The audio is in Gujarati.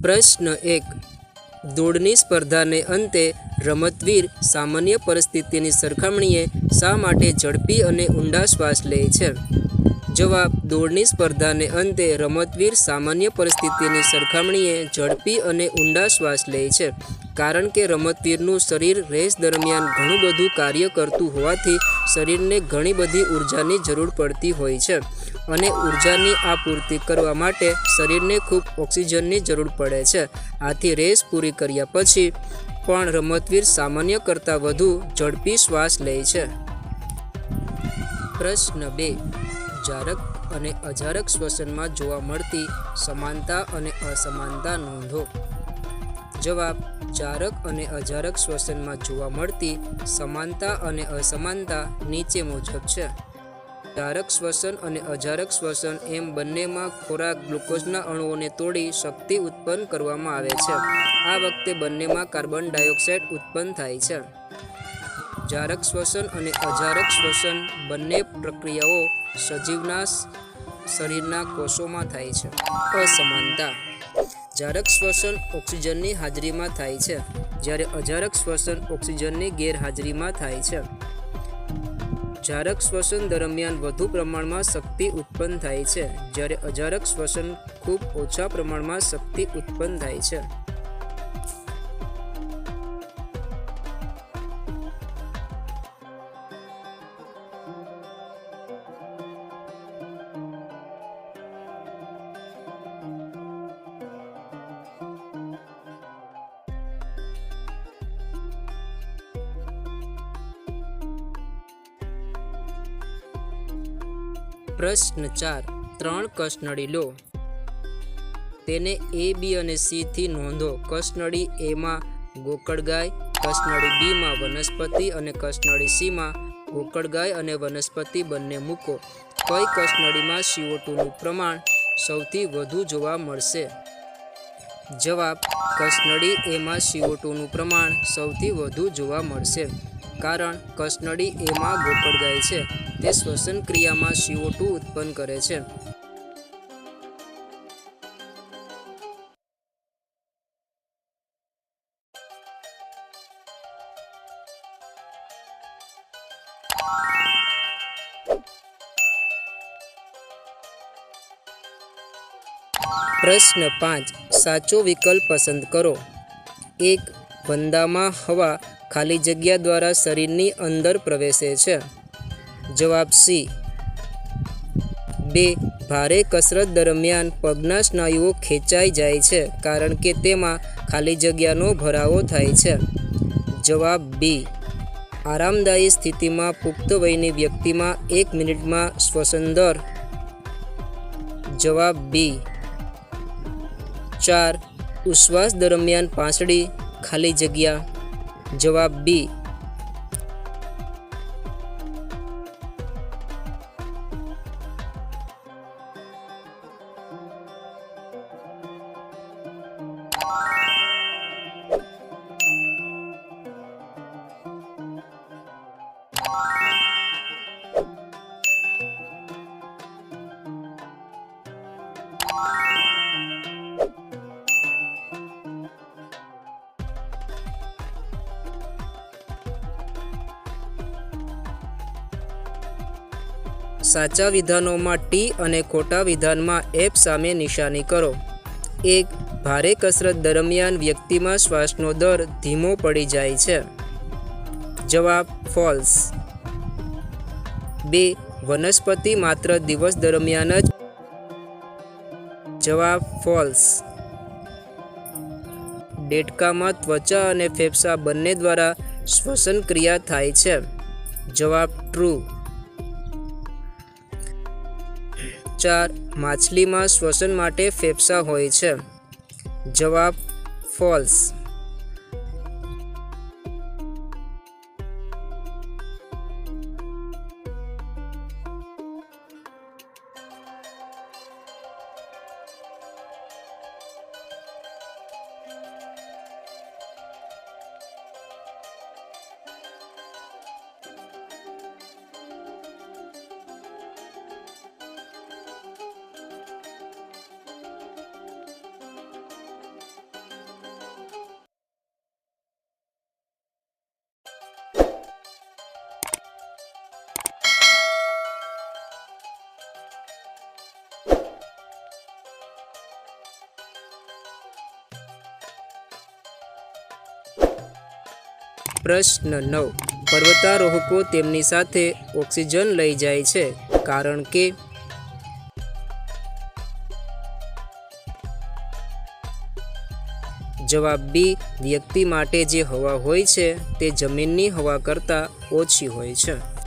પ્રશ્ન 1. દોડની સ્પર્ધાને અંતે રમતવીર સામાન્ય પરિસ્થિતિની સરખામણીએ શા માટે ઝડપી અને ઊંડા શ્વાસ લે છે? જવાબ: દોડની સ્પર્ધાને અંતે રમતવીર સામાન્ય પરિસ્થિતિની સરખામણીએ ઝડપી અને ઊંડા શ્વાસ લે છે, કારણ કે રમતવીરનું શરીર રેસ દરમિયાન ઘણું બધું કાર્ય કરતું હોવાથી શરીરને ઘણી બધી ઉર્જાની જરૂર પડતી હોય છે, અને ઉર્જાની આપૂર્તિ કરવા માટે શરીરને ખૂબ ઓક્સિજનની જરૂર પડે છે. આથી રેસ પૂરી કર્યા પછી પણ રમતવીર સામાન્ય કરતાં વધુ ઝડપી શ્વાસ લે છે. પ્રશ્ન 2. જારક અને અજારક શ્વસનમાં જોવા મળતી સમાનતા અને અસમાનતા નોંધો. જવાબ: જારક અને અજારક શ્વસનમાં જોવા મળતી સમાનતા અને અસમાનતા નીચે મુજબ છે. જારક શ્વસન અને અજારક શ્વસન એમ બંનેમાં ખોરાક ગ્લુકોઝના અણુઓને તોડી શક્તિ ઉત્પન્ન કરવામાં આવે છે. આ વખતે બંનેમાં કાર્બન ડાયોક્સાઇડ ઉત્પન્ન થાય છે. જારક શ્વસન અને અજારક શ્વસન બંને પ્રક્રિયાઓ સજીવના શરીરના કોષોમાં થાય છે. અસમાનતા: જારક શ્વસન ઓક્સિજનની હાજરીમાં થાય છે, જ્યારે અજારક શ્વસન ઓક્સિજનની ગેરહાજરીમાં થાય છે. જારક શ્વસન દરમિયાન વધુ પ્રમાણમાં શક્તિ ઉત્પન્ન થાય છે, જ્યારે અજારક શ્વસન ખૂબ ઓછા પ્રમાણમાં શક્તિ ઉત્પન્ન થાય છે. પ્રશ્ન 4. 3 કસનળી લો. તેને A, B અને C થી નોંધો. કસનળી A માં ગોકળગાય, કસનળી B માં વનસ્પતિ અને કસનળી C માં ગોકળગાય અને વનસ્પતિ બંને મૂકો. કઈ કસનળીમાં CO2નું પ્રમાણ સૌથી વધુ જોવા મળશે? જવાબ: કસનળી A માં CO2નું પ્રમાણ સૌથી વધુ જોવા મળશે, કારણ કસનળી A માં ગોકળગાય છે, તે શ્વસન ક્રિયામાં CO2 ઉત્પન્ન કરે છે. પ્રશ્ન 5. સાચો વિકલ્પ પસંદ કરો. 1. વંદામાં હવા ખાલી જગ્યા દ્વારા શરીરની અંદર પ્રવેશે છે. જવાબ C. 2. ભારે કસરત દરમિયાન પગના સ્નાયુઓ ખેંચાઈ જાય છે, કારણ કે તેમાં ખાલી જગ્યાનો ભરાવો થાય છે. જવાબ B. આરામદાયી સ્થિતિમાં પુખ્ત વયની વ્યક્તિમાં 1 મિનિટમાં શ્વસન દર. જવાબ B. 4. ઉશ્વાસ દરમિયાન પાંસળી ખાલી જગ્યા. જવાબ B. સાચા વિધાનોમાં T અને ખોટા વિધાનમાં F સામે નિશાની કરો. 1. ભારે કસરત દરમિયાન વ્યક્તિમાં શ્વાસનો દર ધીમો પડી જાય છે. જવાબ ફોલ્સ. 2. વનસ્પતિ માત્ર દિવસ દરમિયાન જ. જવાબ ફોલ્સ. દેડકામાં ત્વચા અને ફેફસા બંને દ્વારા શ્વસન ક્રિયા થાય છે. જવાબ ટ્રુ. 4. માછલીમાં શ્વસન માટે ફેફસા હોય છે. જવાબ ફોલ્સ. પ્રશ્ન 9. પર્વતારોહકો તેમની સાથે ઓક્સિજન લઈ જાય છે કારણ કે? જવાબ બી. વ્યક્તિ માટે જે હવા હોય છે તે જમીનની હવા કરતાં ઓછી હોય છે.